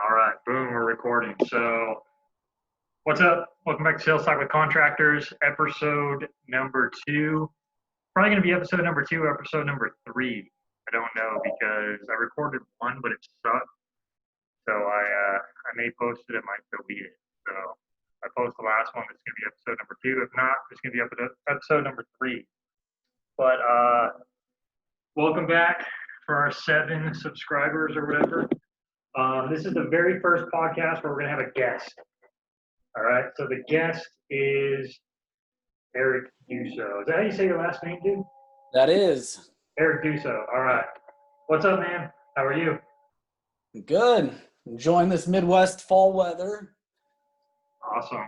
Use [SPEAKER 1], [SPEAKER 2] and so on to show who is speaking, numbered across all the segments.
[SPEAKER 1] All right, boom, we're recording. So, what's up? Welcome back to Sales Talk with Contractors, episode number 2. Probably going to be episode number 2, episode number 3. I don't know because I recorded one, but it sucked. So I may post it, it might delete it. So I post the last one, it's going to be episode number 2. If not, it's going to be episode number 3. But welcome back for our 7 subscribers or whatever. This is the very first podcast where we're going to have a guest. All right, so the guest is Erik Duso. Is that how you say your last name, dude?
[SPEAKER 2] That is.
[SPEAKER 1] Erik Duso. All right. What's up, man? How are you?
[SPEAKER 2] Good. Enjoying this Midwest fall weather.
[SPEAKER 1] Awesome.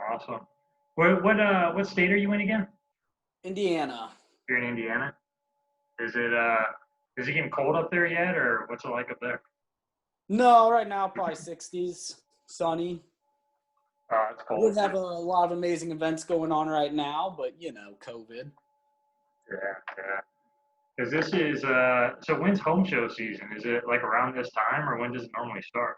[SPEAKER 1] What state are you in again?
[SPEAKER 2] Indiana.
[SPEAKER 1] You're in Indiana. Is it getting cold up there yet, or what's it like up there?
[SPEAKER 2] No, right now probably 60s, sunny.
[SPEAKER 1] It's cold.
[SPEAKER 2] We have a lot of amazing events going on right now, but COVID.
[SPEAKER 1] Yeah. Because this is so when's home show season? Is it like around this time, or when does it normally start?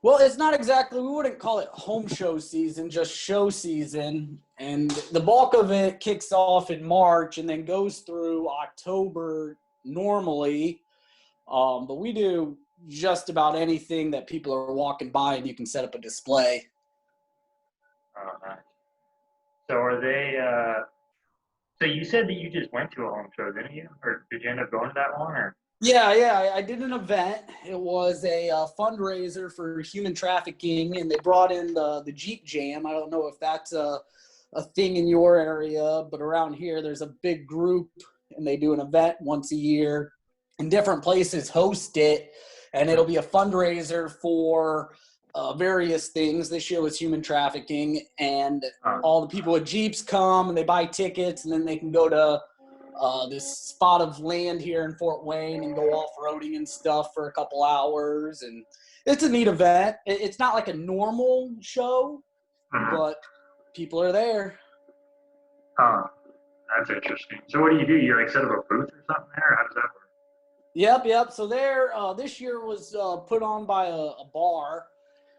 [SPEAKER 2] Well, it's not exactly, we wouldn't call it home show season, just show season. And the bulk of it kicks off in March and then goes through October normally. But we do just about anything that people are walking by and you can set up a display.
[SPEAKER 1] Oh, nice. So are they, so you said that you just went to a home show, didn't you? Or did you end up going to that one? Or?
[SPEAKER 2] Yeah, I did an event. It was a fundraiser for human trafficking, and they brought in the Jeep Jam. I don't know if that's a thing in your area, but around here there's a big group, and they do an event once a year, and different places host it, and it'll be a fundraiser for various things. This year was human trafficking, and all the people with Jeeps come, and they buy tickets, and then they can go to this spot of land here in Fort Wayne and go off-roading and stuff for a couple hours. And it's a neat event. It's not like a normal show, but people are there.
[SPEAKER 1] That's interesting. So what do? You like set up a booth or something there? How does that work?
[SPEAKER 2] Yep. So there, this year was put on by a bar,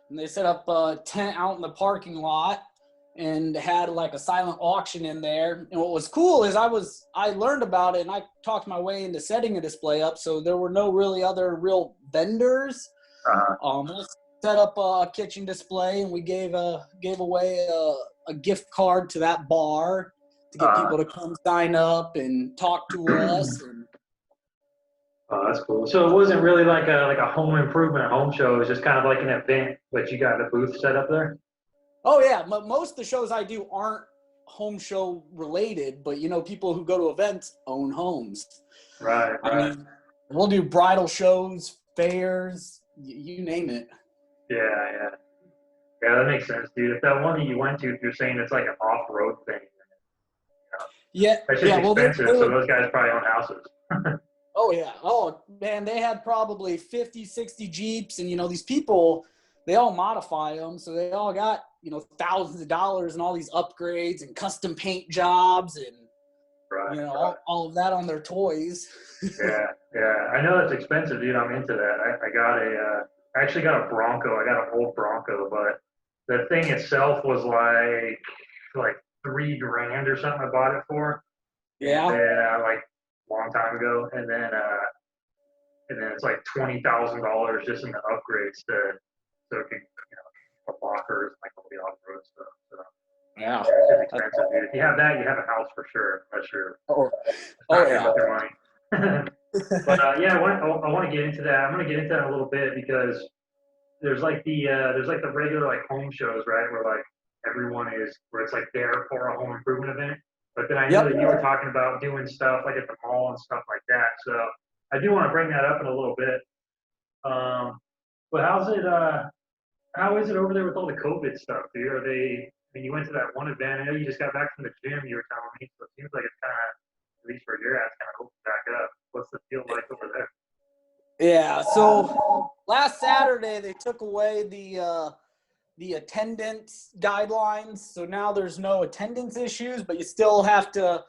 [SPEAKER 2] and they set up a tent out in the parking lot and had like a silent auction in there. And what was cool is I learned about it, and I talked my way into setting a display up. So there were no really other real vendors. We set up a kitchen display, and we gave away a gift card to that bar to get people to come sign up and talk to us. And
[SPEAKER 1] oh, that's cool. So it wasn't really like a home improvement home show. It was just kind of like an event, but you got a booth set up there?
[SPEAKER 2] Oh, yeah. Most of the shows I do aren't home show related, but, people who go to events own homes.
[SPEAKER 1] Right.
[SPEAKER 2] I mean, we'll do bridal shows, fairs, you name it.
[SPEAKER 1] Yeah, that makes sense, dude. If that one that you went to, if you're saying it's like an off-road thing, that's just expensive, so those guys probably own houses.
[SPEAKER 2] Oh, yeah. Oh, man, they had probably 50, 60 Jeeps, and, these people, they all modify them, so they all got, thousands of dollars and all these upgrades and custom paint jobs and, all of that on their toys.
[SPEAKER 1] Yeah. I know that's expensive, dude. I'm into that. I actually got a Bronco. I got an old Bronco, but the thing itself was like $3,000 or something I bought it for.
[SPEAKER 2] Yeah.
[SPEAKER 1] And like a long time ago. And then it's like $20,000 just in the upgrades so it could, the lockers, like all the off-road stuff. So
[SPEAKER 2] yeah.
[SPEAKER 1] It's expensive, dude. If you have that, you have a house for sure. Unless you're
[SPEAKER 2] yeah.
[SPEAKER 1] with your money. But I want to get into that. I'm going to get into that in a little bit because there's like the regular like home shows, right? Where like where it's like there for a home improvement event. But then I know that you were talking about doing stuff like at the mall and stuff like that. So I do want to bring that up in a little bit. But how is it over there with all the COVID stuff, dude? You went to that one event. I know you just got back from the gym, you were telling me, so it seems like it's kind of, at least where you're at, kind of opened back up. What's the feel like over there?
[SPEAKER 2] Yeah, so last Saturday they took away the attendance guidelines, so now there's no attendance issues, but you still have to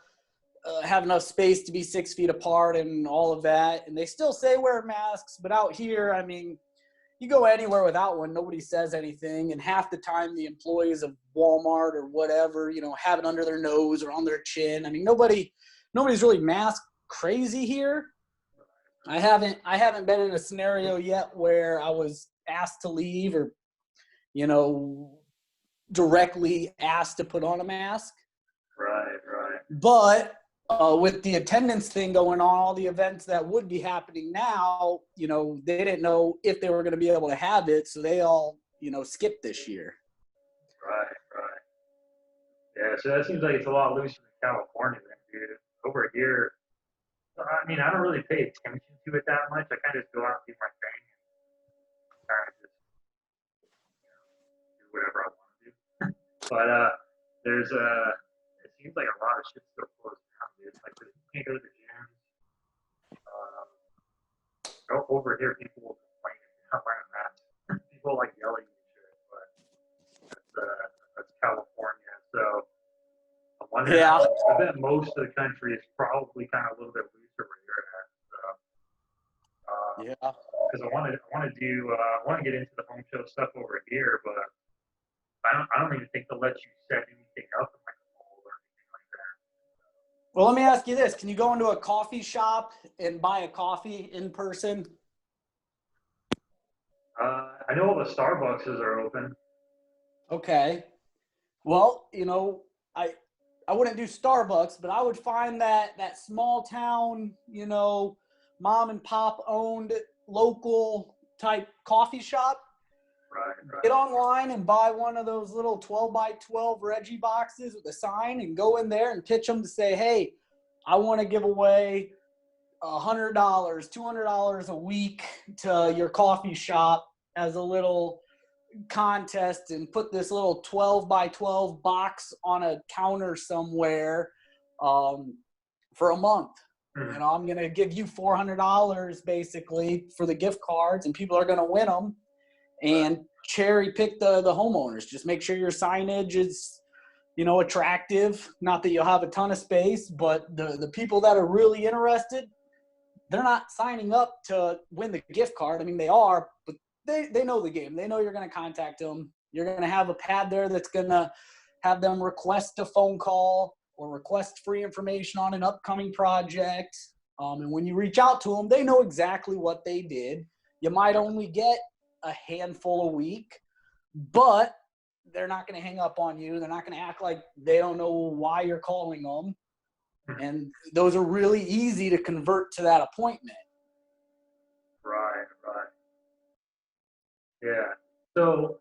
[SPEAKER 2] have enough space to be 6 feet apart and all of that. And they still say wear masks, but out here, you go anywhere without one, nobody says anything, and half the time the employees of Walmart or whatever, have it under their nose or on their chin. I mean, nobody's really mask crazy here. I haven't been in a scenario yet where I was asked to leave or, directly asked to put on a mask.
[SPEAKER 1] Right.
[SPEAKER 2] But with the attendance thing going on, all the events that would be happening now, they didn't know if they were going to be able to have it, so they all, skipped this year.
[SPEAKER 1] Right. Yeah, so that seems like it's a lot looser than California, then, dude. Over here, I mean, I don't really pay attention to it that much. I kind of just go out and do my thing and kind of just do whatever I want to do. But it seems like a lot of shit's still closed down, dude. Like, you can't go to the gyms. Over here, people will complain if you're not wearing masks. People like yelling and shit, but that's California. So I wonder.
[SPEAKER 2] Yeah.
[SPEAKER 1] I bet most of the country is probably kind of a little bit looser where you're at. So,
[SPEAKER 2] Yeah.
[SPEAKER 1] because I want to get into the home show stuff over here, but I don't even think they'll let you set anything up in like a mall or anything like that.
[SPEAKER 2] Well, let me ask you this. Can you go into a coffee shop and buy a coffee in person?
[SPEAKER 1] I know all the Starbucks are open.
[SPEAKER 2] Okay. Well, I wouldn't do Starbucks, but I would find that small town, mom and pop owned local type coffee shop.
[SPEAKER 1] Right.
[SPEAKER 2] Get online and buy one of those little 12 by 12 Reggie boxes with a sign and go in there and pitch them to say, hey, I want to give away $100, $200 a week to your coffee shop as a little contest, and put this little 12 by 12 box on a counter somewhere for a month.
[SPEAKER 1] Mm-hmm.
[SPEAKER 2] I'm going to give you $400 basically for the gift cards, and people are going to win them. And cherry pick the homeowners. Just make sure your signage is, attractive. Not that you'll have a ton of space, but the people that are really interested, they're not signing up to win the gift card. I mean, they are, but they know the game. They know you're going to contact them. You're going to have a pad there that's going to have them request a phone call or request free information on an upcoming project. And when you reach out to them, they know exactly what they did. You might only get a handful a week, but they're not going to hang up on you. They're not going to act like they don't know why you're calling them. And those are really easy to convert to that appointment.
[SPEAKER 1] Right. Yeah. So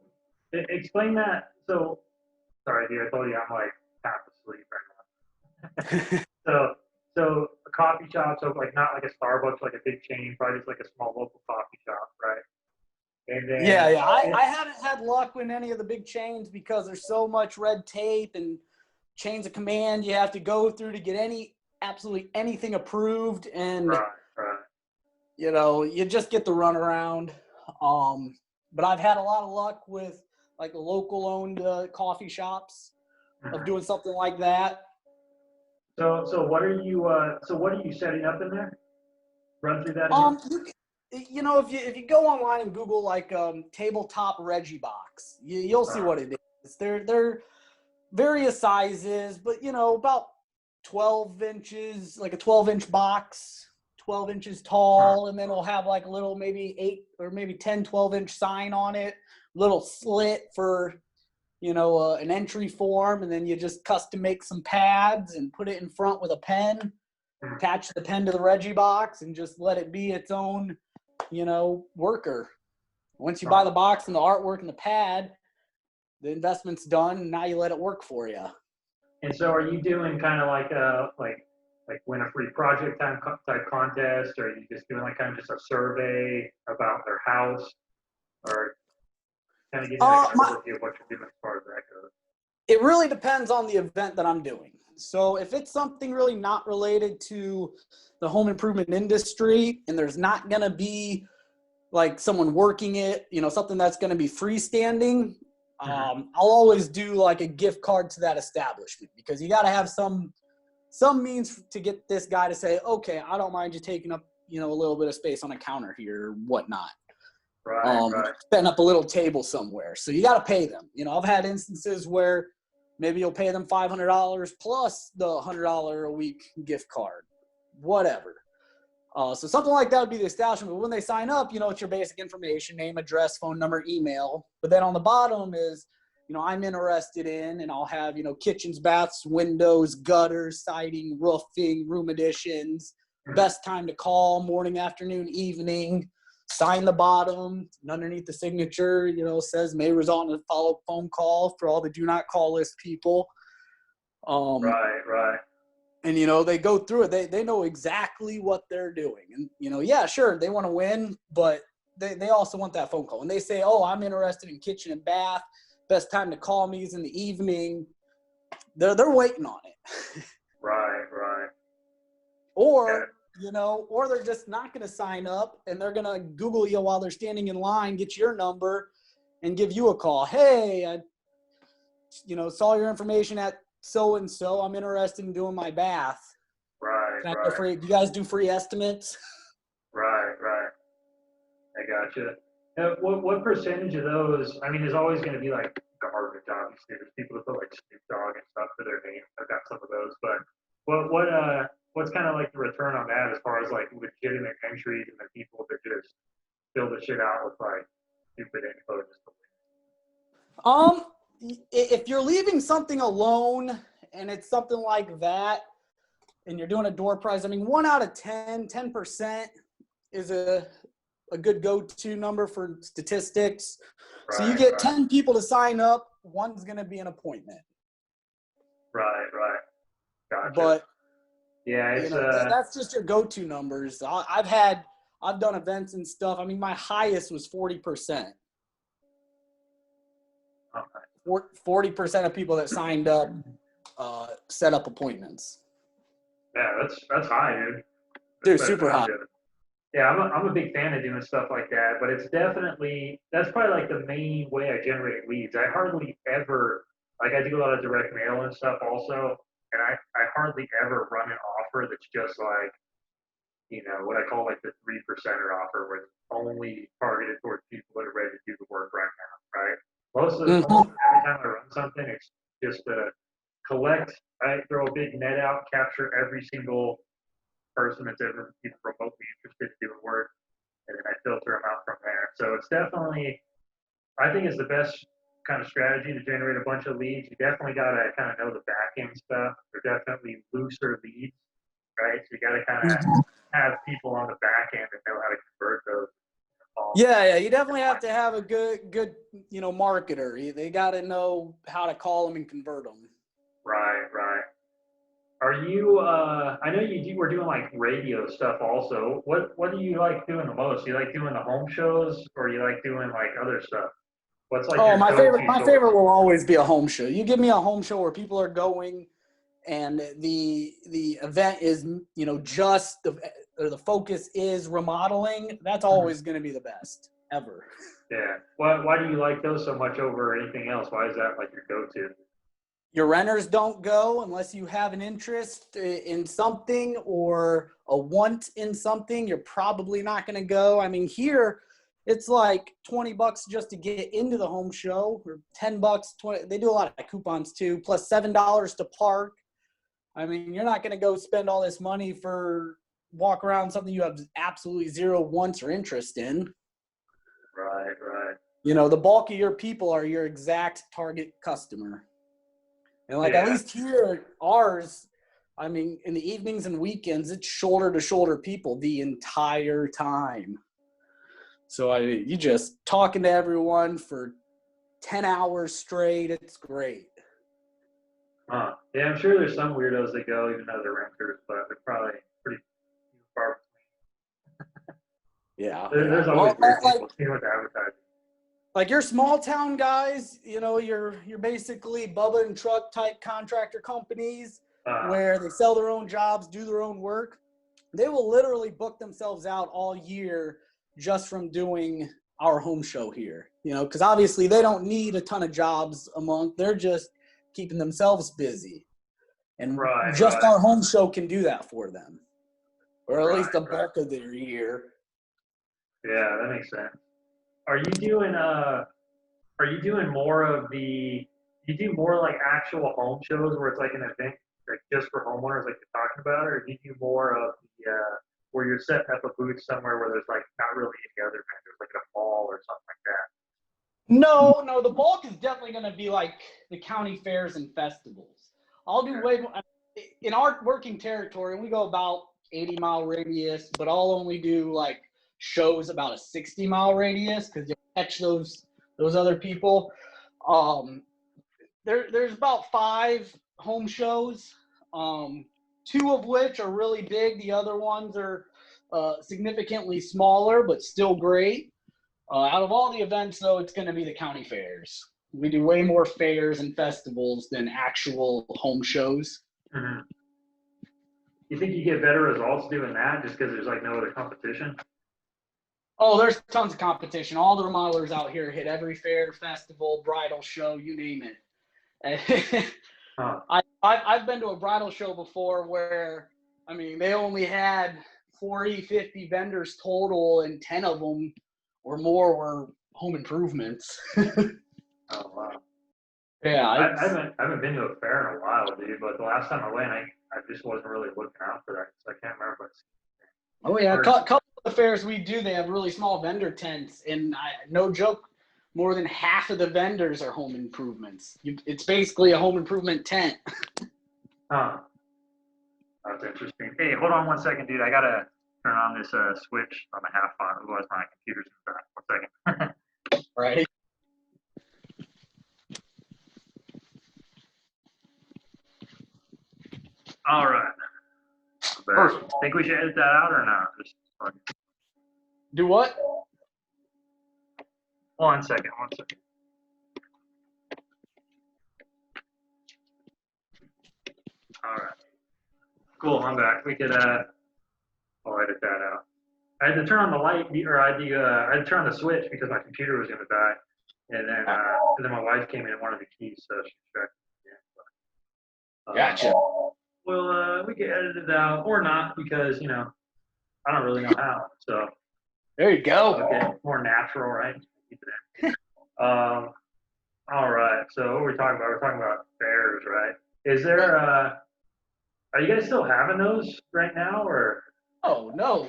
[SPEAKER 1] explain that. So sorry, dude. I told you I'm like half asleep right now. So a coffee shop, so like not like a Starbucks, like a big chain, probably just like a small local coffee shop, right? And then
[SPEAKER 2] Yeah. I haven't had luck with any of the big chains because there's so much red tape and chains of command you have to go through to get absolutely anything approved. And,
[SPEAKER 1] right.
[SPEAKER 2] you just get the runaround. But I've had a lot of luck with like the local owned coffee shops of doing something like that.
[SPEAKER 1] So what are you setting up in there? Run through that again.
[SPEAKER 2] If you go online and Google like tabletop Reggie box, you'll see what it is. They're various sizes, but about 12 inches, like a 12-inch box, 12 inches tall, and then it'll have like a little maybe 8 or maybe 10, 12-inch sign on it, little slit for an entry form, and then you just custom make some pads and put it in front with a pen, attach the pen to the Reggie box, and just let it be its own, worker. Once you buy the box and the artwork and the pad, the investment's done, and now you let it work for you.
[SPEAKER 1] And so are you doing kind of like win a free project type contest, or are you just doing like kind of just a survey about their house, or kind of getting an overview of what you're doing as far as that goes?
[SPEAKER 2] It really depends on the event that I'm doing. So if it's something really not related to the home improvement industry and there's not going to be like someone working it, something that's going to be freestanding, I'll always do like a gift card to that establishment, because you got to have some means to get this guy to say, okay, I don't mind you taking up, a little bit of space on a counter here or whatnot.
[SPEAKER 1] Right.
[SPEAKER 2] Setting up a little table somewhere. So you got to pay them. I've had instances where maybe you'll pay them $500 plus the $100 a week gift card, whatever. So something like that would be the establishment. But when they sign up, it's your basic information, name, address, phone number, email. But then on the bottom is, I'm interested in, and I'll have, kitchens, baths, windows, gutters, siding, roofing, room additions, best time to call, morning, afternoon, evening, sign the bottom, and underneath the signature, says may result in a follow-up phone call for all the do not call list people.
[SPEAKER 1] Right.
[SPEAKER 2] And, they go through it. They know exactly what they're doing. And, yeah, sure, they want to win, but they also want that phone call. When they say, oh, I'm interested in kitchen and bath, best time to call me is in the evening, they're waiting on it.
[SPEAKER 1] Right.
[SPEAKER 2] Or, or they're just not going to sign up, and they're going to Google you while they're standing in line, get your number, and give you a call. Hey, I saw your information at so-and-so. I'm interested in doing my bath.
[SPEAKER 1] Right.
[SPEAKER 2] Can I get free? Do you guys do free estimates?
[SPEAKER 1] Right. I gotcha. Now, what percentage of those? I mean, there's always going to be like garbage, obviously. There's people that put like Snoop Dogg and stuff for their name. I've got some of those, but what's kind of like the return on that as far as like legitimate entries and the people that just fill the shit out with like stupid info just to win?
[SPEAKER 2] If you're leaving something alone and it's something like that, and you're doing a door prize, 1 out of 10% is a good go-to number for statistics.
[SPEAKER 1] Right,
[SPEAKER 2] so you get 10 people to sign up, one's going to be an appointment.
[SPEAKER 1] Right. Gotcha.
[SPEAKER 2] But
[SPEAKER 1] yeah, it's
[SPEAKER 2] that's just your go-to numbers. I've done events and stuff. My highest was 40%.
[SPEAKER 1] okay.
[SPEAKER 2] 40% of people that signed up set up appointments.
[SPEAKER 1] Yeah, that's high, dude.
[SPEAKER 2] Dude, super high.
[SPEAKER 1] Yeah, I'm a big fan of doing stuff like that, but it's definitely, that's probably like the main way I generate leads. I hardly ever, like I do a lot of direct mail and stuff also, and I hardly ever run an offer that's just like, what I call like the 3%er offer, where it's only targeted towards people that are ready to do the work right now, right? Almost every time I run something, it's just to collect, right? Throw a big net out, capture every single person that's ever even remotely interested in doing work, and then I filter them out from there. So it's definitely, I think it's the best kind of strategy to generate a bunch of leads. You definitely got to kind of know the back end stuff. They're definitely looser leads, right? So you got to kind of have people on the back end that know how to convert those.
[SPEAKER 2] Yeah, you definitely have to have a good marketer. They got to know how to call them and convert them.
[SPEAKER 1] Right. Are you? I know you were doing like radio stuff also. What do you like doing the most? You like doing the home shows, or you like doing like other stuff? What's like?
[SPEAKER 2] Oh,
[SPEAKER 1] your
[SPEAKER 2] my favorite. My
[SPEAKER 1] source?
[SPEAKER 2] favorite will always be a home show. You give me a home show where people are going, and the event is just the focus is remodeling. That's always going to be the best ever.
[SPEAKER 1] Yeah. Why do you like those so much over anything else? Why is that like your go-to?
[SPEAKER 2] Your renters don't go unless you have an interest in something or a want in something. You're probably not going to go. Here it's like $20 just to get into the home show, or $10, 20. They do a lot of coupons too, plus $7 to park. You're not going to go spend all this money for walk around something you have absolutely zero wants or interest in.
[SPEAKER 1] Right.
[SPEAKER 2] The bulk of your people are your exact target customer. And at least here, ours, in the evenings and weekends, it's shoulder to shoulder people the entire time. So you just talking to everyone for 10 hours straight. It's great.
[SPEAKER 1] Yeah, I'm sure there's some weirdos that go even though they're renters, but they're probably pretty far between.
[SPEAKER 2] Yeah.
[SPEAKER 1] There's always weird people too with advertising.
[SPEAKER 2] Like your small town guys, you're basically Bubba and truck type contractor companies where they sell their own jobs, do their own work. They will literally book themselves out all year just from doing our home show here, because obviously they don't need a ton of jobs they're just keeping themselves busy. And our home show can do that for them, or at least the bulk of their year.
[SPEAKER 1] Yeah, that makes sense. are you doing more of the? You do more like actual home shows where it's like an event like just for homeowners, like you're talking about, or do you do more of the where you're setting up a booth somewhere where there's like not really any other vendors, like a mall or something like that?
[SPEAKER 2] No, the bulk is definitely going to be like the county fairs and festivals. I'll do way more in our working territory, and we go about 80-mile radius, but I'll only do like shows about a 60-mile radius because you catch those other people. There's about 5 home shows, 2 of which are really big. The other ones are significantly smaller, but still great. Out of all the events, though, it's going to be the county fairs. We do way more fairs and festivals than actual home shows.
[SPEAKER 1] Mm-hmm. You think you get better results doing that just because there's like no other competition?
[SPEAKER 2] Oh, there's tons of competition. All the remodelers out here hit every fair, festival, bridal show, you name it.
[SPEAKER 1] Huh.
[SPEAKER 2] I've been to a bridal show before where, I mean, they only had 40, 50 vendors total, and 10 of them or more were home improvements.
[SPEAKER 1] Oh wow.
[SPEAKER 2] Yeah,
[SPEAKER 1] I haven't been to a fair in a while, dude. But the last time I went, I just wasn't really looking out for that, so I can't remember what's.
[SPEAKER 2] Oh yeah, a couple of the fairs we do, they have really small vendor tents, and no joke, more than half of the vendors are home improvements. It's basically a home improvement tent.
[SPEAKER 1] Huh. That's interesting. Hey, hold on 1 second, dude. I gotta turn on this switch on the half on, otherwise my computer's gonna die. 1 second.
[SPEAKER 2] Right.
[SPEAKER 1] All right.
[SPEAKER 2] Perfect.
[SPEAKER 1] Think we should edit that out or not? Just
[SPEAKER 2] Do what?
[SPEAKER 1] 1 second. 1 second. All right. Cool. I'm back. We could I'll edit that out. I had to turn on the light, or I had to turn on the switch because my computer was gonna die, and then my wife came in and wanted the keys, so she checked again.
[SPEAKER 2] Gotcha.
[SPEAKER 1] Well, we could edit it out or not because I don't really know how. So
[SPEAKER 2] There you go.
[SPEAKER 1] okay, more natural, right? All right. So what are we talking about? We're talking about fairs, right? Is there are you guys still having those right now, or?
[SPEAKER 2] Oh no.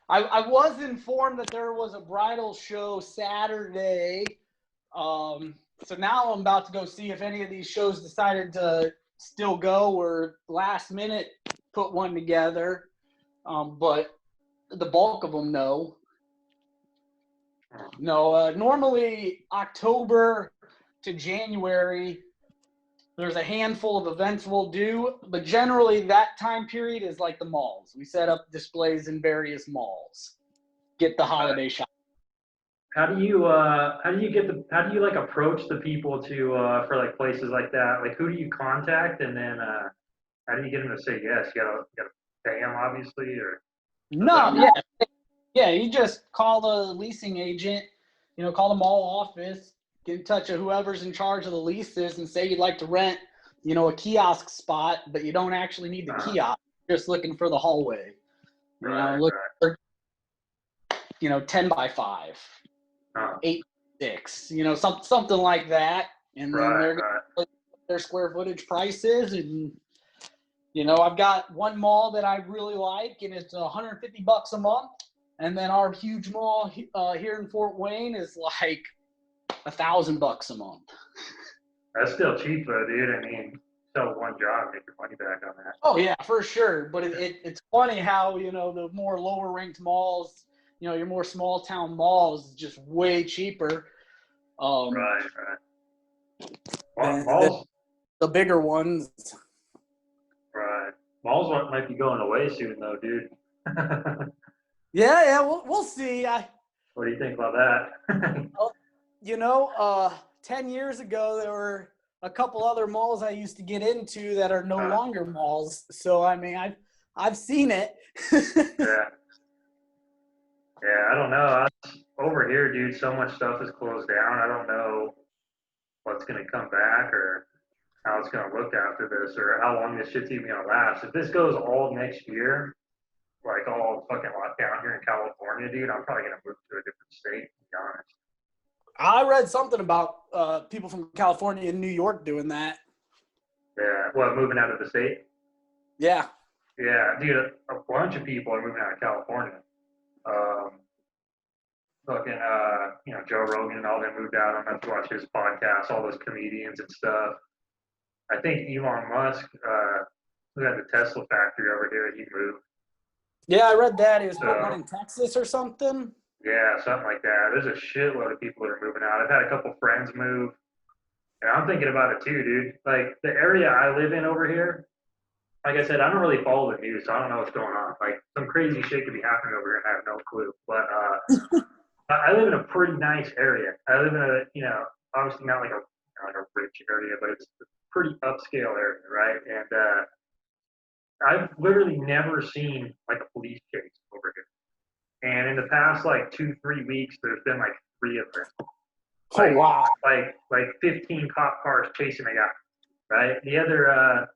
[SPEAKER 2] I was informed that there was a bridal show Saturday. So now I'm about to go see if any of these shows decided to still go or last minute put one together. But the bulk of them, no. No, normally October to January, there's a handful of events we'll do, but generally that time period is like the malls. We set up displays in various malls, get the holiday shop.
[SPEAKER 1] How do you like approach the people to for like places like that? Like who do you contact, and then how do you get them to say yes? You gotta pay them obviously, or
[SPEAKER 2] No, yeah, you just call the leasing agent, call the mall office, get in touch with whoever's in charge of the leases and say you'd like to rent, a kiosk spot, but you don't actually need the kiosk. You're just looking for the hallway. Look for 10 by 5, 8 by 6, something like that. And then they're going to put their square footage prices. And, I've got one mall that I really like, and it's $150 a month. And then our huge mall here in Fort Wayne is like $1,000 a month.
[SPEAKER 1] That's still cheap though, dude. I mean, sell one job, make your money back on that.
[SPEAKER 2] Oh yeah, for sure. But it's funny how the more lower ranked malls, your more small town malls, is just way cheaper.
[SPEAKER 1] Right.
[SPEAKER 2] And
[SPEAKER 1] Malls,
[SPEAKER 2] the bigger ones.
[SPEAKER 1] right. Malls might be going away soon though, dude.
[SPEAKER 2] Yeah, we'll see.
[SPEAKER 1] What do you think about that?
[SPEAKER 2] 10 years ago, there were a couple other malls I used to get into that are no longer malls. So, I mean, I've seen it.
[SPEAKER 1] Yeah, I don't know. Over here, dude, so much stuff is closed down. I don't know what's going to come back or how it's going to look after this or how long this shit's even going to last. If this goes all next year, like all fucking lockdown here in California, dude, I'm probably going to move to a different state, to be honest.
[SPEAKER 2] I read something about people from California and New York doing that.
[SPEAKER 1] Yeah, well, moving out of the state.
[SPEAKER 2] Yeah.
[SPEAKER 1] Yeah, dude, a bunch of people are moving out of California. Um, fucking, Joe Rogan and all them moved out. I'm going to watch his podcast, all those comedians and stuff. I think Elon Musk, who had the Tesla factory over here, he moved.
[SPEAKER 2] Yeah, I read that. He was putting one
[SPEAKER 1] So,
[SPEAKER 2] in Texas or something.
[SPEAKER 1] yeah, something like that. There's a shitload of people that are moving out. I've had a couple friends move, and I'm thinking about it too, dude. Like, the area I live in over here, like I said, I don't really follow the news, so I don't know what's going on. Like, some crazy shit could be happening over here, and I have no clue. But I live in a pretty nice area. I live in a, obviously not like a rich area, but it's a pretty upscale area, right? And I've literally never seen like a police chase over here. And in the past like 2-3 weeks, there's been like three of them.
[SPEAKER 2] Oh, wow.
[SPEAKER 1] Like 15 cop cars chasing a guy, right? The other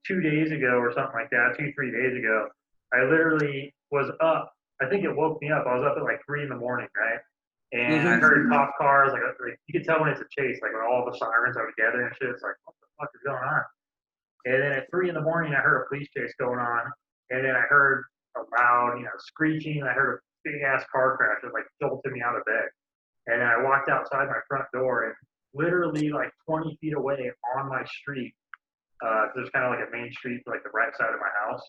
[SPEAKER 1] 2 days ago or something like that, 2-3 days ago, I literally was up. I think it woke me up. I was up at like 3 in the morning, right? And I heard cop cars, like you could tell when it's a chase, like when all the sirens are together and shit. It's like, what the fuck is going on? And then at 3 in the morning, I heard a police chase going on, and then I heard a loud, screeching. And I heard a big ass car crash that like jolted me out of bed. And then I walked outside my front door, and literally like 20 feet away on my street, there's kind of like a main street, like the right side of my house.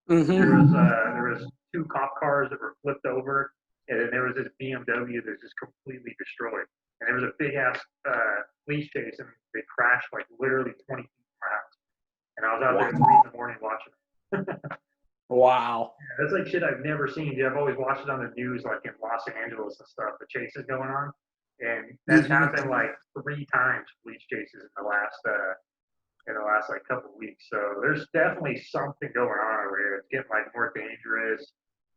[SPEAKER 1] There was two cop cars that were flipped over, and then there was this BMW that's just completely destroyed. And there was a big ass police chase, and they crashed like literally 20 feet from my house. And I was out there at 3 in the morning watching it.
[SPEAKER 2] Wow.
[SPEAKER 1] Yeah, that's like shit I've never seen. Dude, I've always watched it on the news, like in Los Angeles and stuff. The chases going on, and that's happened like 3 times. Police chases in the last like couple of weeks. So there's definitely something going on over here. It's getting like more dangerous.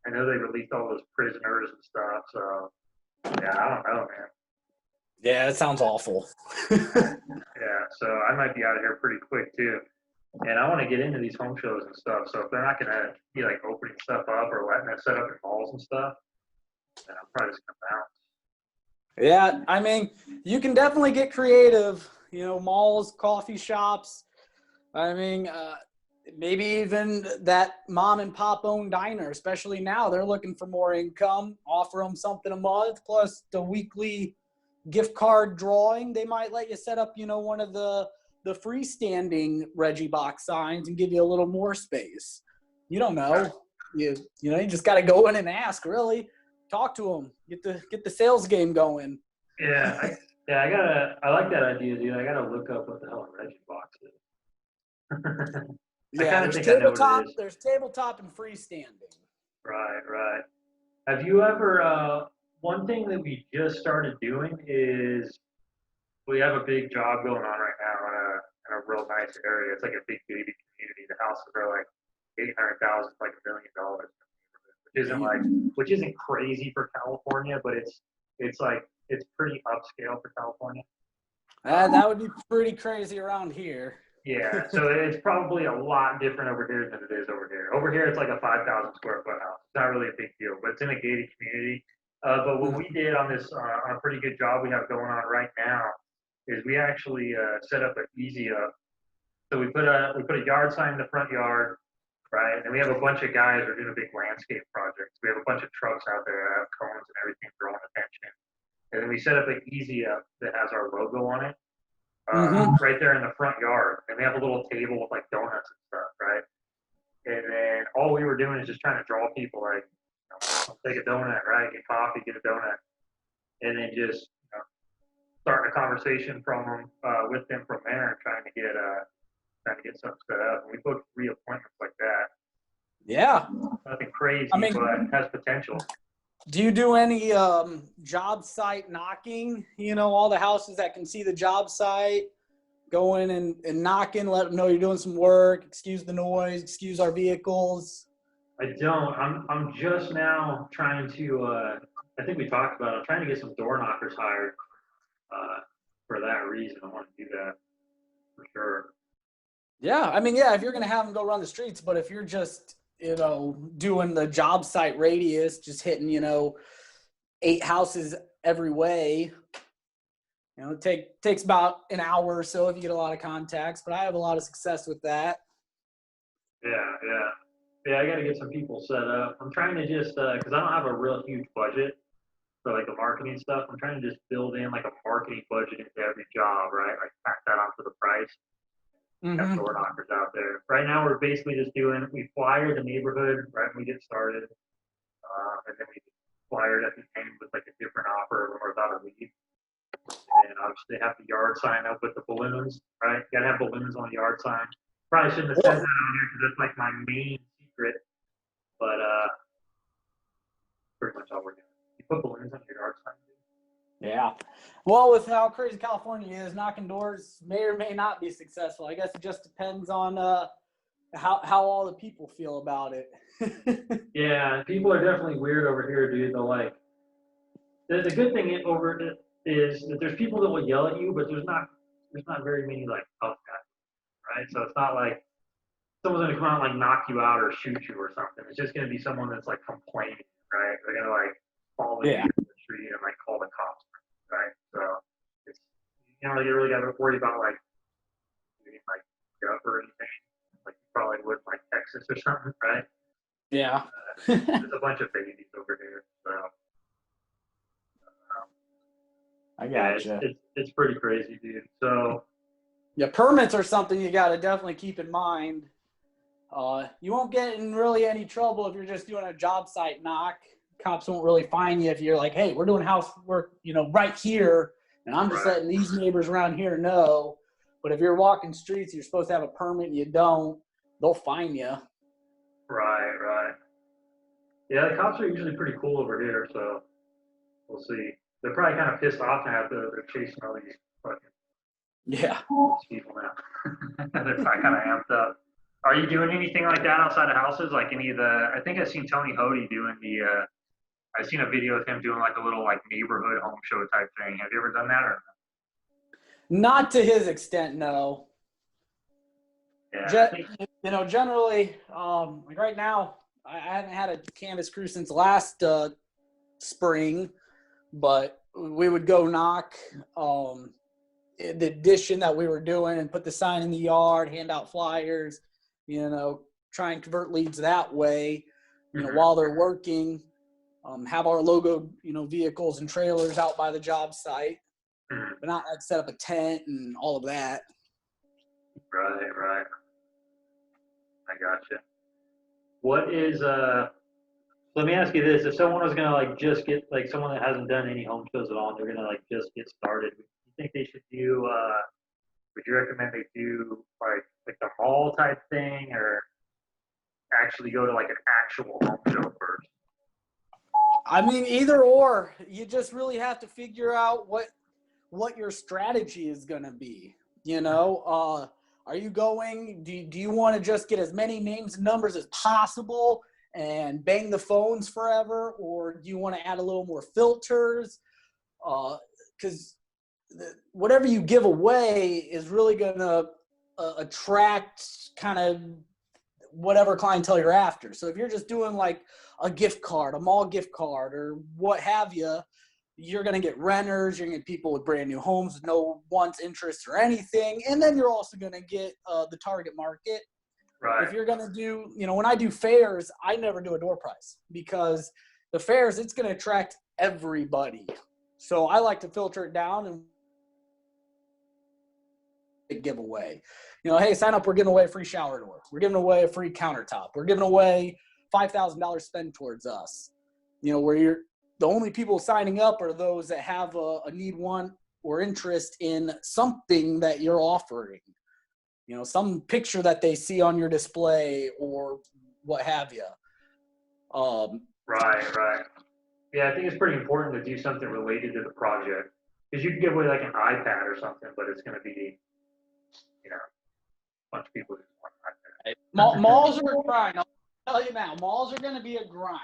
[SPEAKER 1] I know they released all those prisoners and stuff. So yeah, I don't know, man.
[SPEAKER 2] Yeah, that sounds awful.
[SPEAKER 1] Yeah, so I might be out of here pretty quick too. And I want to get into these home shows and stuff. So if they're not going to be like opening stuff up or letting us set up in malls and stuff, then I'm probably just going to bounce.
[SPEAKER 2] Yeah, I mean, you can definitely get creative. Malls, coffee shops. I mean, maybe even that mom and pop owned diner, especially now they're looking for more income. Offer them something a month plus the weekly gift card drawing. They might let you set up, one of the freestanding Reggie box signs and give you a little more space. You don't know. You just got to go in and ask, really. Talk to them. Get the sales game going.
[SPEAKER 1] Yeah, I like that idea, dude. I gotta look up what the hell a Reggie box is.
[SPEAKER 2] Yeah, there's tabletop and freestanding.
[SPEAKER 1] Right. Have you ever? One thing that we just started doing is we have a big job going on right now in a real nice area. It's like a big baby community. The houses are like 800,000, like $1 million, which isn't crazy for California, but it's pretty upscale for California.
[SPEAKER 2] That would be pretty crazy around here.
[SPEAKER 1] Yeah, so it's probably a lot different over here than it is over here. Over here, it's like a 5,000 square foot house. It's not really a big deal, but it's in a gated community. But what we did on this, on a pretty good job we have going on right now, is we actually set up an easy up. So we put a yard sign in the front yard, right? And we have a bunch of guys who are doing a big landscape project. We have a bunch of trucks out there that have cones and everything drawing attention. And then we set up an easy up that has our logo on it. Right there in the front yard, and we have a little table with like donuts and stuff, right? And then all we were doing is just trying to draw people, like, take a donut, right? Get coffee, get a donut, and then just starting a conversation with them from there, and trying to get something set up. And we booked 3 appointments like that.
[SPEAKER 2] Yeah,
[SPEAKER 1] Nothing crazy, but it has potential.
[SPEAKER 2] Do you do any job site knocking? All the houses that can see the job site, go in and knock in, let them know you're doing some work, excuse the noise, excuse our vehicles.
[SPEAKER 1] I don't. I'm just now trying to, I think we talked about it, I'm trying to get some door knockers hired for that reason. I want to do that for sure.
[SPEAKER 2] Yeah, I mean, if you're going to have them go run the streets, but if you're just doing the job site radius, just hitting, 8 houses every way. You know, it takes about an hour or so if you get a lot of contacts, but I have a lot of success with that.
[SPEAKER 1] Yeah, I got to get some people set up. I'm trying to just, because I don't have a real huge budget for like the marketing stuff. I'm trying to just build in like a marketing budget into every job, right? Like pack that onto the price. Have door knockers out there. Right now, we're basically just we flyer the neighborhood right when we get started, and then we flyer it at the end with like a different offer when we're about to leave. And obviously have the yard sign up with the balloons, right? You gotta have balloons on the yard sign. Probably shouldn't have said that on here because that's like my main secret, but pretty much all we're doing. You put balloons on your yard sign.
[SPEAKER 2] Yeah. Well, with how crazy California is, knocking doors may or may not be successful. I guess it just depends on how all the people feel about it.
[SPEAKER 1] Yeah, people are definitely weird over here, dude. They'll like the good thing over it is that there's people that will yell at you, but there's not very many like tough guys, right? So it's not like someone's gonna come out and like knock you out or shoot you or something. It's just gonna be someone that's like complaining, right? They're gonna like follow you in the tree and like call the cops, right? So it's you know you really gotta worry about like getting like up or anything like you probably would in, like Texas or something, right?
[SPEAKER 2] Yeah.
[SPEAKER 1] There's a bunch of babies over here, so
[SPEAKER 2] I gotcha.
[SPEAKER 1] It's pretty crazy, dude. So
[SPEAKER 2] yeah, permits are something you got to definitely keep in mind. You won't get in really any trouble if you're just doing a job site knock. Cops won't really fine you if you're like, hey, we're doing housework, right here, and I'm just letting these neighbors around here know. But if you're walking streets, you're supposed to have a permit and you don't, they'll fine you.
[SPEAKER 1] Right. Yeah, the cops are usually pretty cool over here, so we'll see. They're probably kind of pissed off now that they're chasing all these fucking people now. They're probably kind of amped up. Are you doing anything like that outside of houses? Like any of the? I think I've seen Tony Hody doing the. I've seen a video of him doing like a little like neighborhood home show type thing. Have you ever done that or?
[SPEAKER 2] Not to his extent, no.
[SPEAKER 1] Yeah.
[SPEAKER 2] Generally, like right now, I haven't had a canvas crew since last spring, but we would go knock the addition that we were doing and put the sign in the yard, hand out flyers, try and convert leads that way, while they're working, have our logo, vehicles and trailers out by the job site, but not like set up a tent and all of that.
[SPEAKER 1] Right. I gotcha. What is let me ask you this: if someone was gonna like just get like someone that hasn't done any home shows at all, and they're gonna like just get started, do you think they should do? Would you recommend they do like the mall type thing, or actually go to like an actual home show first?
[SPEAKER 2] I mean, either or. You just really have to figure out what your strategy is gonna be. Are you going? Do you want to just get as many names and numbers as possible and bang the phones forever, or do you want to add a little more filters? Because whatever you give away is really going to attract kind of whatever clientele you're after. So if you're just doing like a gift card, a mall gift card, or what have you, you're going to get renters, you're going to get people with brand new homes, no wants, interests, or anything. And then you're also going to get the target market.
[SPEAKER 1] Right.
[SPEAKER 2] If you're going to do, when I do fairs, I never do a door price because the fairs, it's going to attract everybody. So I like to filter it down and giveaway. Hey, sign up, we're giving away a free shower door. We're giving away a free countertop. We're giving away $5,000 spent towards us. Where the only people signing up are those that have a need, want, or interest in something that you're offering. Some picture that they see on your display or what have you.
[SPEAKER 1] Right. Yeah, I think it's pretty important to do something related to the project because you can give away like an iPad or something, but it's going to be, a bunch of people just want an
[SPEAKER 2] iPad. Malls are a grind. I'll tell you now, malls are going to be a grind.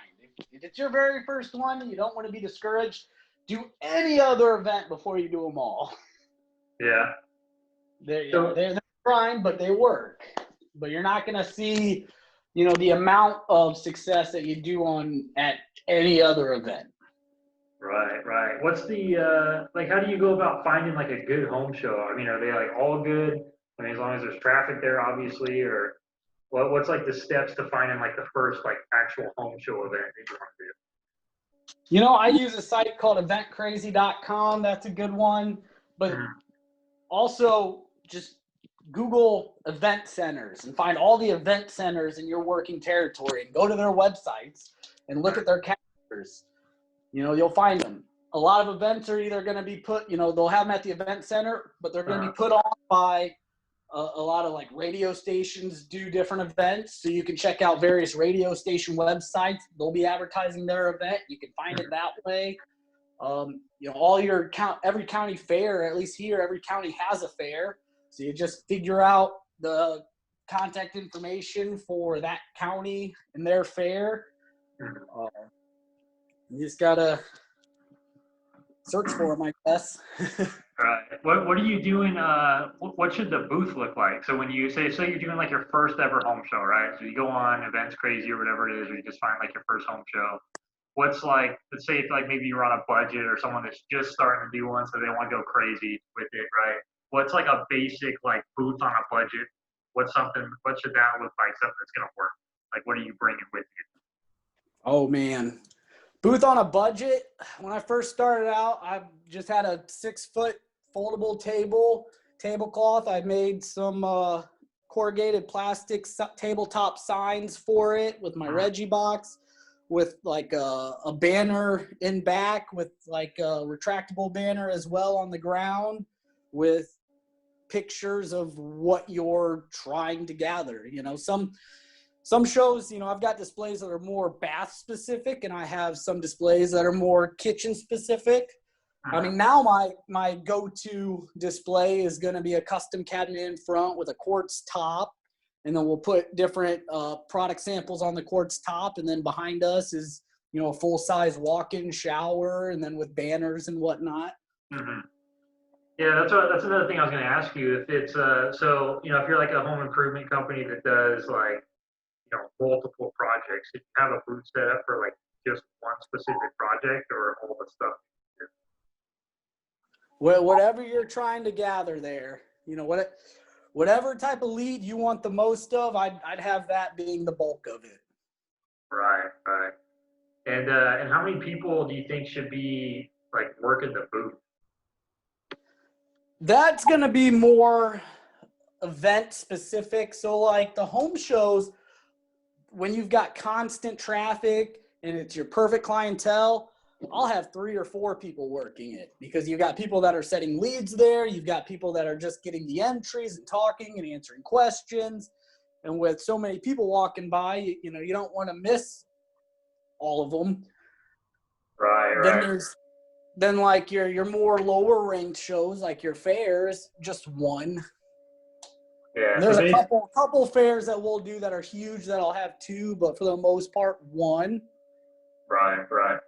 [SPEAKER 2] If it's your very first one, you don't want to be discouraged. Do any other event before you do a mall.
[SPEAKER 1] Yeah.
[SPEAKER 2] They're grind, but they work. But you're not going to see, the amount of success that you do at any other event.
[SPEAKER 1] Right, right. What's the like? How do you go about finding like a good home show? I mean, are they like all good? I mean, as long as there's traffic there, obviously, or what's like the steps to finding like the first like actual home show event that you want to do?
[SPEAKER 2] I use a site called eventcrazy.com. That's a good one. But
[SPEAKER 1] Mhm.
[SPEAKER 2] also just Google event centers and find all the event centers in your working territory and go to their websites and look at their calendars. You'll find them. A lot of events are either going to be put, they'll have them at the event center, but they're going to be put on by a lot of like radio stations do different events. So you can check out various radio station websites. They'll be advertising their event. You can find it that way. All your every county fair, at least here, every county has a fair. So you just figure out the contact information for that county and their fair. You just gotta search for them, I guess.
[SPEAKER 1] Right. What are you doing? What should the booth look like? So when you say you're doing like your first ever home show, right? So you go on Events Crazy or whatever it is, or you just find like your first home show. What's like? Let's say if like maybe you're on a budget or someone that's just starting to do one, so they want to go crazy with it, right? What's like a basic like booth on a budget? What should that look like? Something that's gonna work. Like what are you bringing with you?
[SPEAKER 2] Oh man, booth on a budget. When I first started out, I just had a 6-foot foldable tablecloth. I made some corrugated plastic tabletop signs for it with my Reggie box, with like a banner in back, with like a retractable banner as well on the ground, with pictures of what you're trying to gather. Some shows, I've got displays that are more bath specific, and I have some displays that are more kitchen specific. I mean, now my go-to display is going to be a custom cabinet in front with a quartz top, and then we'll put different product samples on the quartz top, and then behind us is a full-size walk-in shower, and then with banners and whatnot.
[SPEAKER 1] Mm-hmm. Yeah, that's another thing I was going to ask you. If it's so if you're like a home improvement company that does like multiple projects, if you have a booth set up for like just one specific project or all the stuff.
[SPEAKER 2] Well, whatever you're trying to gather there, whatever type of lead you want the most of, I'd have that being the bulk of it.
[SPEAKER 1] Right, right. And how many people do you think should be like working the booth?
[SPEAKER 2] That's going to be more event specific. So like the home shows, when you've got constant traffic and it's your perfect clientele, I'll have 3 or 4 people working it, because you've got people that are setting leads there. You've got people that are just getting the entries and talking and answering questions. And with so many people walking by, you don't want to miss all of them.
[SPEAKER 1] Right, right.
[SPEAKER 2] Then like your more lower ranked shows, like your fairs, just one.
[SPEAKER 1] Yeah.
[SPEAKER 2] And there's a couple fairs that we'll do that are huge that I'll have 2, but for the most part, 1.
[SPEAKER 1] Right, right.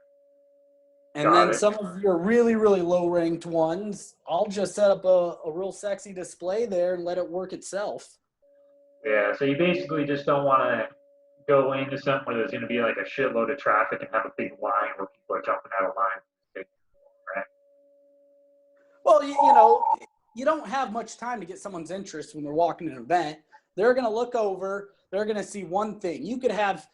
[SPEAKER 2] And then some of your really, really low ranked ones, I'll just set up a real sexy display there and let it work itself.
[SPEAKER 1] Yeah, so you basically just don't want to go into something where there's going to be like a shitload of traffic and have a big line where people are jumping out of line. Right.
[SPEAKER 2] Well, you don't have much time to get someone's interest when they're walking an event. They're going to look over, they're going to see one thing. You could have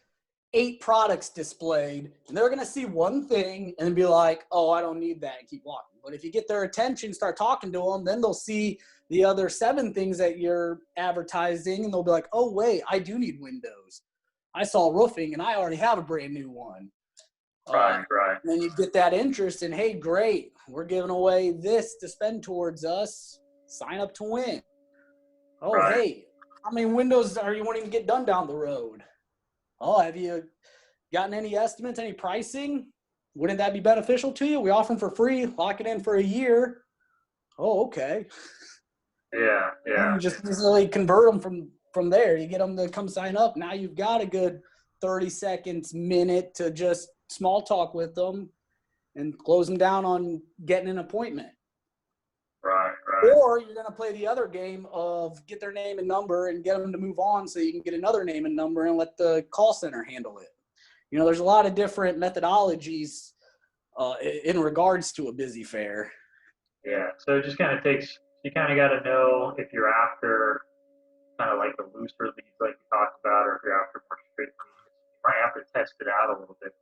[SPEAKER 2] 8 products displayed, and they're going to see one thing and be like, oh, I don't need that, and keep walking. But if you get their attention, start talking to them, then they'll see the other 7 things that you're advertising, and they'll be like, oh, wait, I do need windows. I saw roofing, and I already have a brand new one.
[SPEAKER 1] Right, right.
[SPEAKER 2] And then you get that interest, and hey, great, we're giving away this to spend towards us. Sign up to win. Oh,
[SPEAKER 1] Right.
[SPEAKER 2] Hey, how many windows are you wanting to get done down the road? Oh, have you gotten any estimates, any pricing? Wouldn't that be beneficial to you? We offer them for free, lock it in for a year. Oh, okay.
[SPEAKER 1] Yeah, yeah.
[SPEAKER 2] And you just easily convert them from there. You get them to come sign up. Now you've got a good 30 seconds, minute to just small talk with them and close them down on getting an appointment.
[SPEAKER 1] Right, right.
[SPEAKER 2] Or you're going to play the other game of get their name and number and get them to move on so you can get another name and number and let the call center handle it. There's a lot of different methodologies in regards to a busy fair.
[SPEAKER 1] Yeah. So it just kind of takes, you kind of got to know if you're after kind of like the looser leads like you talked about, or if you're after more straight leads. You might have to test it out a little bit.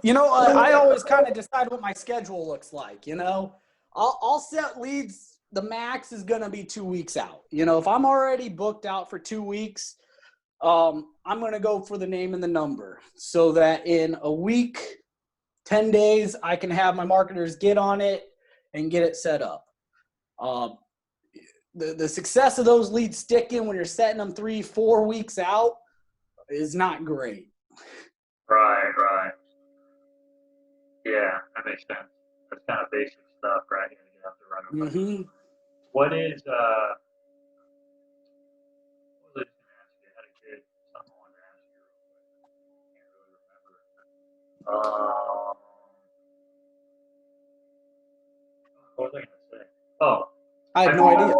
[SPEAKER 2] You know, I always kind of decide what my schedule looks like. You know, I'll set leads. The max is going to be 2 weeks out. You know, if I'm already booked out for 2 weeks, I'm going to go for the name and the number so that in a week, 10 days, I can have my marketers get on it and get it set up. The success of those leads sticking when you're setting them 3-4 weeks out is not great.
[SPEAKER 1] Right. Yeah, that makes sense. That's kind of basic stuff, right? You have to run over.
[SPEAKER 2] Mm-hmm.
[SPEAKER 1] What is, what was I just going to ask you? I had a good, something I wanted to ask you real quick. I can't really remember. What was I going to say? Oh.
[SPEAKER 2] I have no idea.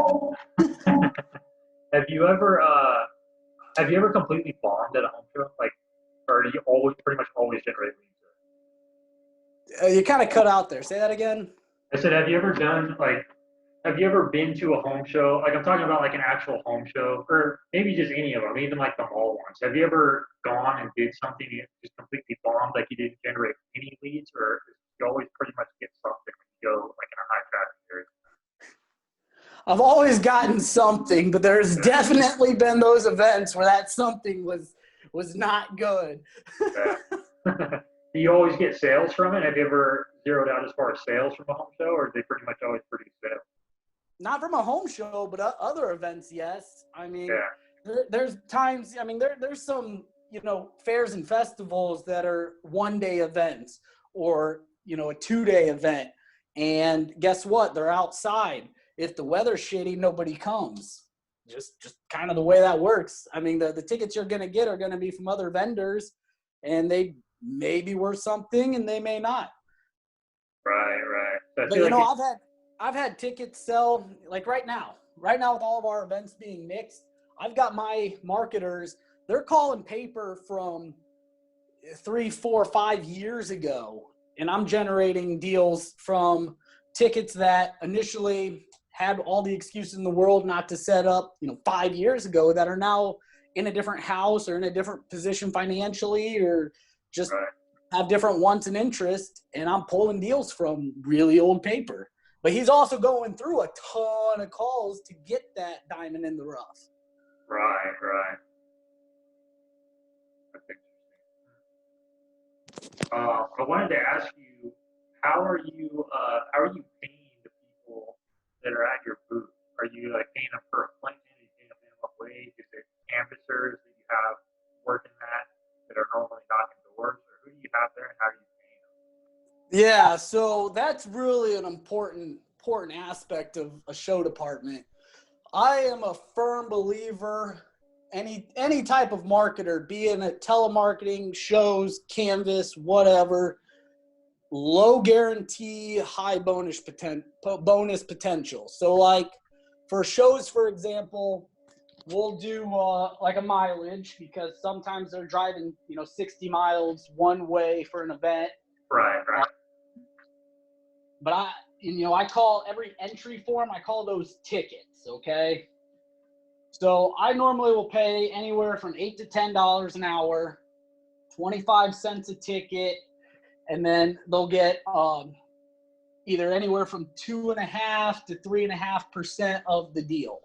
[SPEAKER 1] Have you ever completely bombed at a home show? Like, or do you always, pretty much always generate leads?
[SPEAKER 2] You kind of cut out there. Say that again.
[SPEAKER 1] I said, have you ever been to a home show? Like, I'm talking about like an actual home show, or maybe just any of them, even like the mall ones. Have you ever gone and did something and just completely bombed, like you didn't generate any leads, or you always pretty much get something when you go like in a high traffic area?
[SPEAKER 2] I've always gotten something, but there's definitely been those events where that something was not good.
[SPEAKER 1] Yeah. Do you always get sales from it? Have you ever zeroed out as far as sales from a home show, or do they pretty much always produce sales?
[SPEAKER 2] Not from a home show, but other events, yes. I mean,
[SPEAKER 1] Yeah.
[SPEAKER 2] there's times, I mean, there's some, you know, fairs and festivals that are 1-day events or, you know, a 2-day event. And guess what? They're outside. If the weather's shitty, nobody comes. Just kind of the way that works. I mean, the tickets you're going to get are going to be from other vendors, and they may be worth something and they may not.
[SPEAKER 1] Right. So
[SPEAKER 2] But you know, I've had tickets sell like right now with all of our events being mixed. I've got my marketers, they're calling paper from 3, 4, 5 years ago, and I'm generating deals from tickets that initially had all the excuses in the world not to set up, you know, 5 years ago, that are now in a different house or in a different position financially, or just have different wants and interests, and I'm pulling deals from really old paper. But he's also going through a ton of calls to get that diamond in the rough.
[SPEAKER 1] Right. That's interesting. I wanted to ask you, how are you paying the people that are at your booth? Are you like paying them per appointment? Are you paying them minimum wage? Is it canvassers that you have working that are normally knocking doors, or who do you have there, and how are you paying them?
[SPEAKER 2] Yeah, so that's really an important aspect of a show department. I am a firm believer, any type of marketer, be it telemarketing, shows, canvas, whatever, low guarantee, high bonus potential. So like for shows, for example, we'll do like a mileage, because sometimes they're driving, you know, 60 miles one way for an event.
[SPEAKER 1] Right.
[SPEAKER 2] But I call every entry form, I call those tickets, okay? So I normally will pay anywhere from $8 to $10 an hour, 25 cents a ticket, and then they'll get either anywhere from 2.5% to 3.5% of the deal.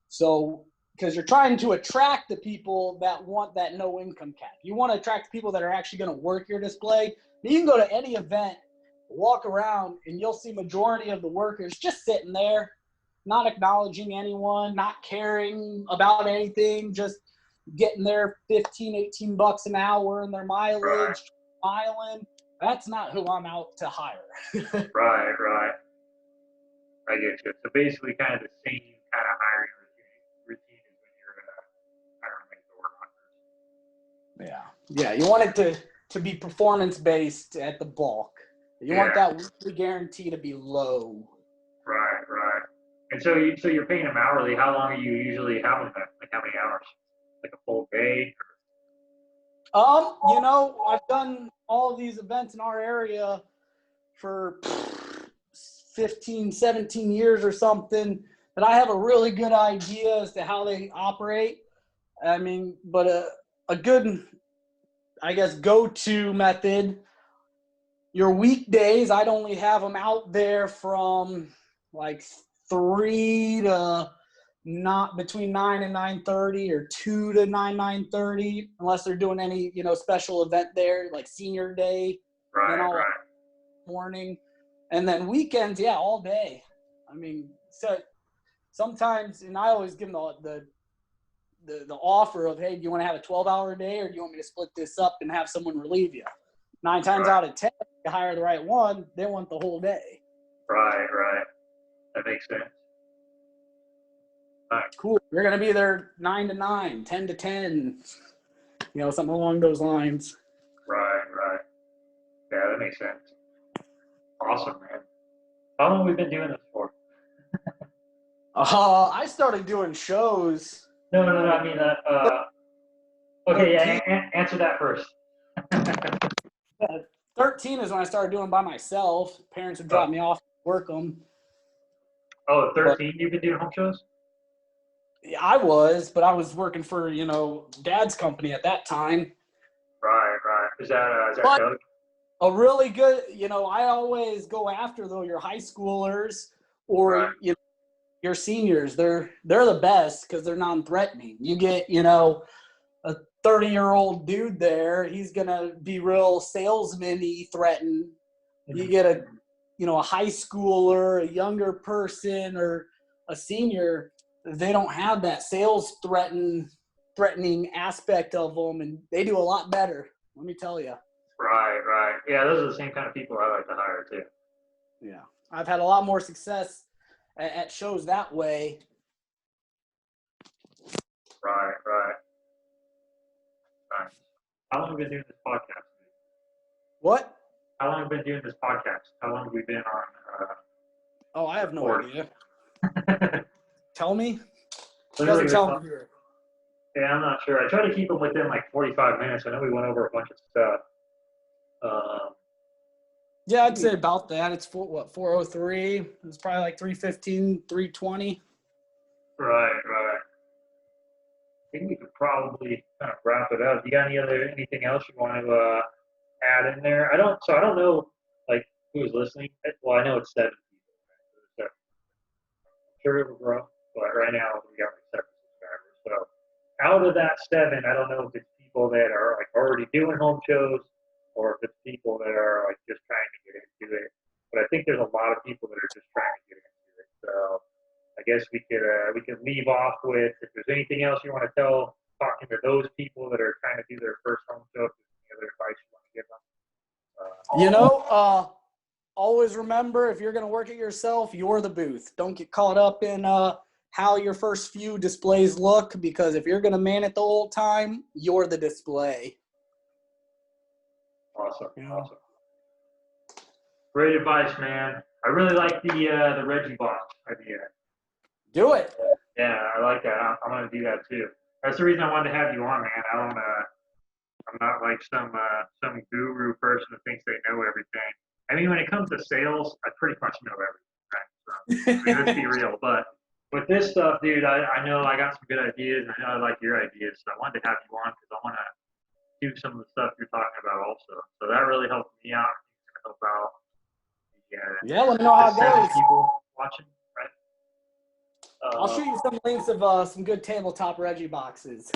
[SPEAKER 2] So, because you're trying to attract the people that want that no income cap. You want to attract people that are actually going to work your display. You can go to any event, walk around, and you'll see majority of the workers just sitting there, not acknowledging anyone, not caring about anything, just getting their 15, 18 bucks an hour and their mileage, smiling. That's not who I'm out to hire.
[SPEAKER 1] Right. I get you. So basically, kind of the same kind of hiring routine as when you're hiring like door knockers.
[SPEAKER 2] Yeah. You want it to be performance based at the bulk. You want that weekly guarantee to be low.
[SPEAKER 1] Right. And so you're paying them hourly. How long are you usually having them? Like how many hours? Like a full day?
[SPEAKER 2] I've done all of these events in our area for 15, 17 years or something, that I have a really good idea as to how they operate. I mean, but a good, I guess, go-to method, your weekdays, I'd only have them out there from like 3 to not between 9 and 9:30, or 2 to 9:30, unless they're doing any, special event there, like senior day. Then
[SPEAKER 1] Right,
[SPEAKER 2] I'll
[SPEAKER 1] right.
[SPEAKER 2] morning, and then weekends, yeah, all day. I mean, so sometimes, and I always give them the offer of, hey, do you want to have a 12-hour day, or do you want me to split this up and have someone relieve you? 9 times
[SPEAKER 1] Right.
[SPEAKER 2] out of 10, you hire the right one, they want the whole day.
[SPEAKER 1] Right, right. That makes sense. Nice.
[SPEAKER 2] Cool. You're going to be there 9 to 9, 10 to 10, something along those lines.
[SPEAKER 1] Right, right. Yeah, that makes sense. Awesome, man. How long have we been doing this for?
[SPEAKER 2] I started doing shows.
[SPEAKER 1] No, no, no. I mean, okay,
[SPEAKER 2] 13.
[SPEAKER 1] yeah. Answer that first.
[SPEAKER 2] 13 is when I started doing by myself. Parents would drop me off, work them.
[SPEAKER 1] Oh,
[SPEAKER 2] But
[SPEAKER 1] 13. You've been doing home shows?
[SPEAKER 2] I but I was working for, Dad's company at that time.
[SPEAKER 1] Right, right. Is that
[SPEAKER 2] But
[SPEAKER 1] Doug?
[SPEAKER 2] a really good, I always go after, though, your high schoolers or
[SPEAKER 1] Right.
[SPEAKER 2] your seniors. They're the best because they're non-threatening. You get, a 30-year-old dude there, he's gonna be real salesman-y, threatened. You get a high schooler, a younger person, or a senior, they don't have that sales threatening aspect of them, and they do a lot better. Let me tell you.
[SPEAKER 1] Right, right. Yeah, those are the same kind of people I like to hire too.
[SPEAKER 2] Yeah, I've had a lot more success at shows that way.
[SPEAKER 1] Right, right. Nice. How long have we been doing this podcast?
[SPEAKER 2] What?
[SPEAKER 1] How long have we been doing this podcast? How long have we been on
[SPEAKER 2] Oh, I have no
[SPEAKER 1] recording?
[SPEAKER 2] idea. Tell me. It
[SPEAKER 1] Literally,
[SPEAKER 2] doesn't tell me here.
[SPEAKER 1] yeah, I'm not sure. I try to keep them within like 45 minutes. I know we went over a bunch of stuff.
[SPEAKER 2] Yeah, I'd say about that. It's 4:03. It's probably like 3:15, 3:20.
[SPEAKER 1] Right, right. I think we could probably kind of wrap it up. You got anything else you want to add in there? I don't know like who's listening. Well, I know it's 7 people. Right? So I'm sure it will grow, but right now we got like 7 subscribers. So out of that 7, I don't know if it's people that are like already doing home shows or if it's people that are like just trying to get into it. But I think there's a lot of people that are just trying to get into it. So I guess we could leave off with if there's anything else you want to tell, talking to those people that are trying to do their first home show. If there's any other advice you want to give them.
[SPEAKER 2] Always remember, if you're going to work it yourself, you're the booth. Don't get caught up in how your first few displays look, because if you're going to man it the whole time, you're the display.
[SPEAKER 1] Awesome, awesome. Great advice, man. I really like the Reggie box idea.
[SPEAKER 2] Do it.
[SPEAKER 1] Yeah, I like that. I'm gonna do that too. That's the reason I wanted to have you on, man. I'm not like some guru person that thinks they know everything. I mean, when it comes to sales, I pretty much know everything, right? So, I mean, let's be real. But with this stuff, dude, I know I got some good ideas. I know I like your ideas, so I wanted to have you on because I want to do some of the stuff you're talking about also. So that really helped me out. It's gonna help out
[SPEAKER 2] Yeah, let me know how it
[SPEAKER 1] 7
[SPEAKER 2] goes.
[SPEAKER 1] people watching, right?
[SPEAKER 2] I'll shoot you some links of some good tabletop Reggie boxes.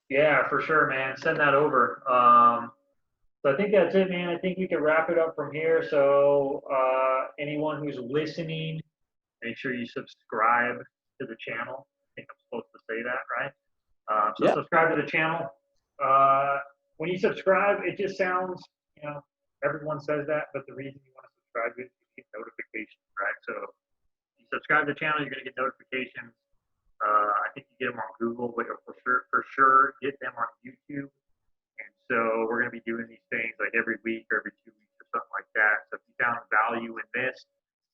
[SPEAKER 1] Yeah, for sure, man. Send that over. So I think that's it, man. I think we can wrap it up from here. So anyone who's listening, make sure you subscribe to the channel. I think I'm supposed to say that, right? So subscribe to the channel. When you subscribe, it just sounds, everyone says that, but the reason you want to subscribe is to get notifications, right? So if you subscribe to the channel, you're going to get notifications. I think you get them on Google, but for sure get them on YouTube. And so we're going to be doing these things like every week or every 2 weeks or something like that. So if you found value in this,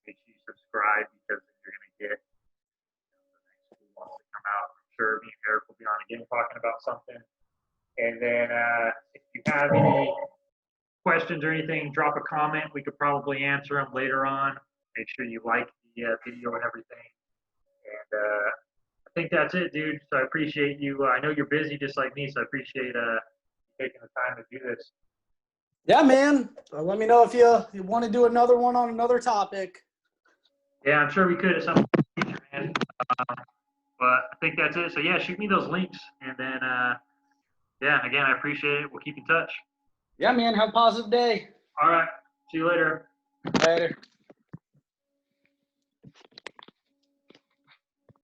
[SPEAKER 1] make sure you subscribe because then you're going to get the next cool ones that come out. I'm sure me and Erik will be on again talking about something. And then if you questions or anything, drop a comment. We could probably answer them later on. Make sure you like the video and everything. And I think that's it, dude. So I appreciate you. I know you're busy just like me, so I appreciate taking the time to do this.
[SPEAKER 2] Yeah, man. Let me know if you want to do another one on another topic.
[SPEAKER 1] Yeah, I'm sure we could at some future, man. But I think that's it. So yeah, shoot me those links, and then yeah, again, I appreciate it. We'll keep in touch.
[SPEAKER 2] Yeah, man. Have a positive day.
[SPEAKER 1] All right. See you later.
[SPEAKER 2] Later.